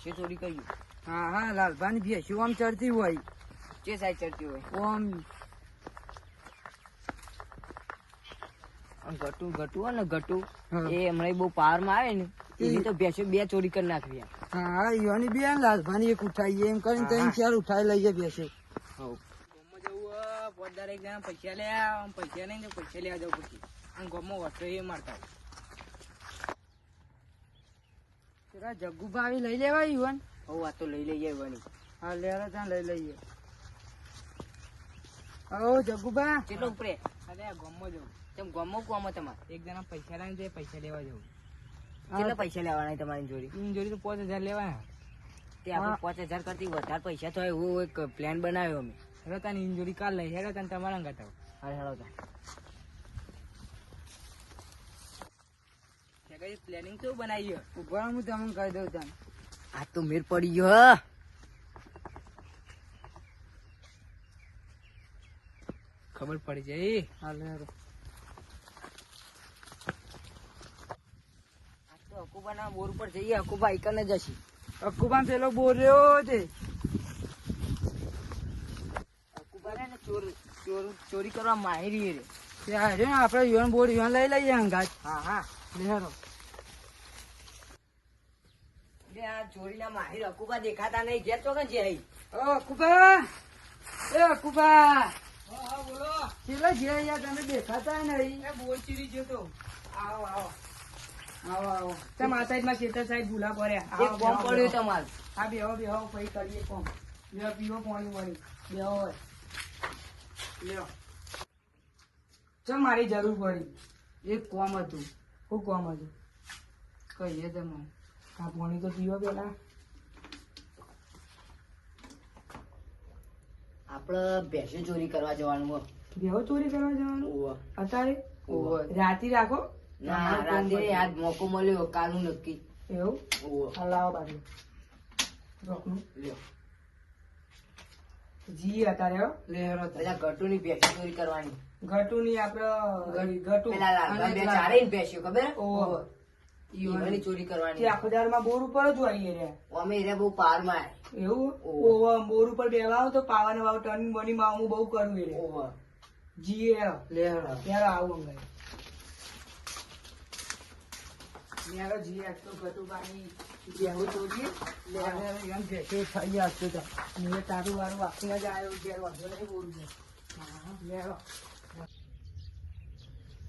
ભેંસો ચોરી કર્યું. હા હા લાલભાની ભેંસું આમ ચડતી હોય. જે સાઈડ ચડતી હોય આમ ગટુ હોય ને ગટુ હા. એ હમણાં બહુ પાવર માં આવે ને એની તો ભેંસો 2 ચોરી કરી નાખવી. હા ઈવાની બે લાલભાની એક ઉઠાઈએ એમ કરીને હા, હા. 3-4 ઉઠાઈ લઈએ ભેંસે. પૈસા લેવા પૈસા નહીં તો પૈસા લેવા જવું પછી આમ ગામમાં વસ્તુ એ મારતા પેલા જગ્ગુભાઈ લઈ લેવા ઈવન. હવે આ તો લઈ લઈએ વળી. હા લેવા ત્યાં લઈ લઈએ. ઓ જગ્ગુભા કેટલો ઉપરે? અરે આ ગામમાં જવું. તેમ ગામમાં કોમાં તમારે એક જણા પૈસા લાવીને પૈસા લેવા જવું. કેટલા પૈસા લેવાના તમારી જોડી? એની જોડી તો 5000 લેવાના. તે આપણે 5000 કરતી વધારે પૈસા તો એવો એક પ્લાન બનાવ્યો અમે. હેડો તાની ઇન્જોરી કાલ લઈ હેડો તાને તમારા અંગાત આવો. હા હેડો તા. કે પ્લાનિંગ તો બનાવી ઉભા હું તમને કહી દઉં ત્યાં. આ તો મેર પડી ગયો. ખબર પડી જાય. હા લે અકુબાના બોર ઉપર જઈએ. અકુબા એકને જશે. અક્કુબાન પેલો બોર્યો છે. અકુબા ને ચોરી કરવા માહિરી રે. ત્યાં છે ને આપણે યુવાન બોર્ડ યુવાન લઈ લઈએ અંગાજ. હા હા લેરો આ ચોરીના માહિર અકુબા દેખાતા નહીં. ઘેર ચોકન છે અહીં. ઓ અક્કુબા એ અક્કુબા હા બોલો. કેટલા છે યાર તમે દેખાતા નહીં. એ બોલ ચીરી ગયો તો. આવો આવો આવો આવો તમે આ સાઈડ માં ખેતર સાઈડ ભૂલા પડ્યા. એક બેહો, કોમ પડ્યું બેહો. તમારે. હા બેહો બેહો પછી કરીએ કોમ. લ્યો પીવો પાણી વાળી બેહો હોય લ્યો. ચલ મારી જરૂર પડી એક કોમ હતું. શું કોમ હતું કહીએ તમે. આ પાણી તો પીવો પેલા. આપડે ભેંસો ચોરી કરવા જવાનું. બેહો ચોરી કરવા જવાનું ઓવ અત્યારે ઓવ. રાતી રાખો. ના રાતે આજ મોકો મળ્યો કાલનું નક્કી. એવું ઓવ હા લાવો બાજુ રોકનું લ્યો. જી અત્યારે હો લેરો પેલા ગટુની ભેંસો ચોરી કરવાની. ઘટુની આપડે ઘટુ પેલા લાલભાઈ બે ચારેય ભેંસો ખબર? ઓવ. ઈવાની ચોરી તે કરવાની. આખો દારમાં બોર ઉપર જ હોય રે. અમે એને બહુ પાર માં. એવું ઓવ. ઓવ બોર ઉપર બેવા તો પાવાને વાવ ટર્નિંગ બની માં હું બહુ કરું રે. ઓવ જી લેરો ત્યારે આવું અંગાઈ લેરો જી આજ તો ઘટુ પાણી બેહો ચોરીએ લેરો એમ ભેંસો થઈ ગયા તો મેં તારું વારું વાપીને જ આવ્યો ઘેર વાંધો નહીં બોલું છે. હા લેરો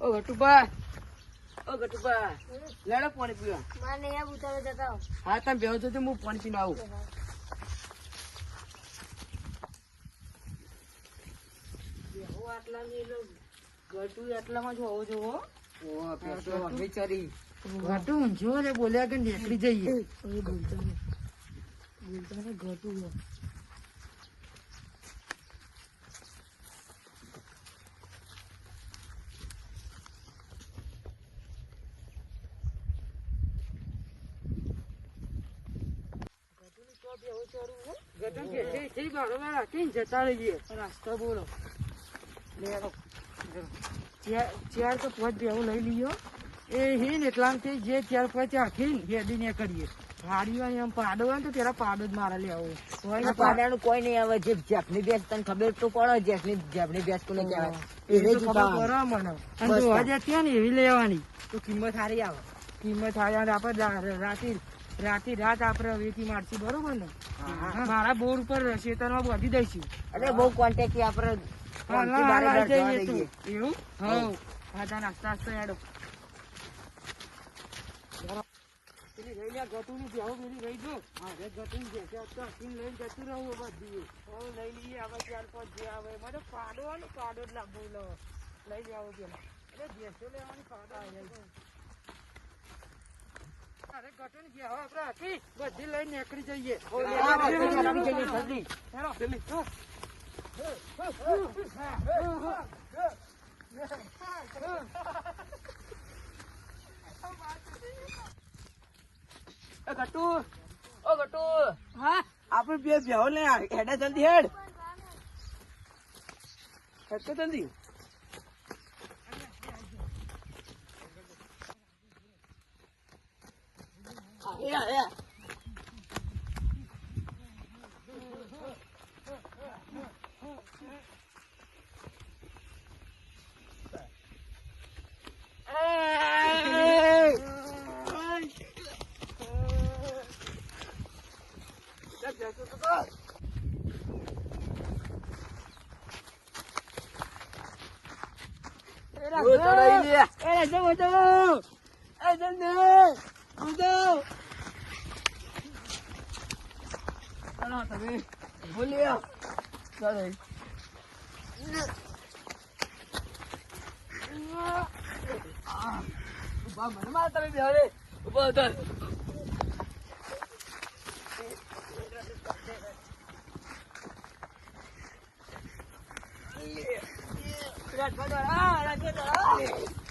ઓ ઘટુબા ઓ ગટુબા લેડો પાણી પીવા. માને અહીંયા ઉતારો જતા હા તમે બેહો તો હું પાણી પીને આવું. બેહો આટલામાં ગટુ આટલામાં જ હોવો જોવો. ઓહ ભેંસો અમે ચરી. ઘટુ ઊંઝો રે બોલ્યા કે નીકળી જઈએ. બોલતા ને ઘટું ઘટુ કે છે બરોબર રાખીને જતા રહીએ. રસ્તો બોલો. લેરો ચાર તો પોચ બેવું લઈ લીયો. એ હિન એટલાથી જે ચાર પોચ આખી હેડીને કરીએ. ગાડીઓ એમ પાડો હોય ને તો પેલા પાડો જ મારા લેવો આ પાડાનું કોઈ નહીં આવે. જે જેફની ભેંસ તને ખબર તો પડે. જેફની ભેંસ કોને કહેવાય? એને જ ઉતારવાની. મને અને જોવા જતી ને એવી લેવાની તો કિંમત સારી આવે. કિંમત થાય આપડે રાત આપડે વેચી મારશું બરોબર ને. મારા બોર ઉપર ખેતરમાં બાંધી દઈશું. એટલે બહુ ક્વોન્ટિટી આપણે એવું હા હા નાસ્તા હેડો પેલી રહી લે ગટુની બેહો પેલી રહી જો. હા ગટુની લઈને જતું રહું બધી લઈ લઈએ આપણે 4-5 જે આવે મને પાડો જ લાગુ લઈ જાવ પેલા એટલે ભેંસો લેવાની પાડો અરે ગટુની બેહો આપડે હતી બધી લઈને નીકળી જઈએ. આપડે બે બેહો ને હેડા જલ્દી હેડ તો જલ્દી. રાજકોટ વાળા, રાજકોટ વાળા.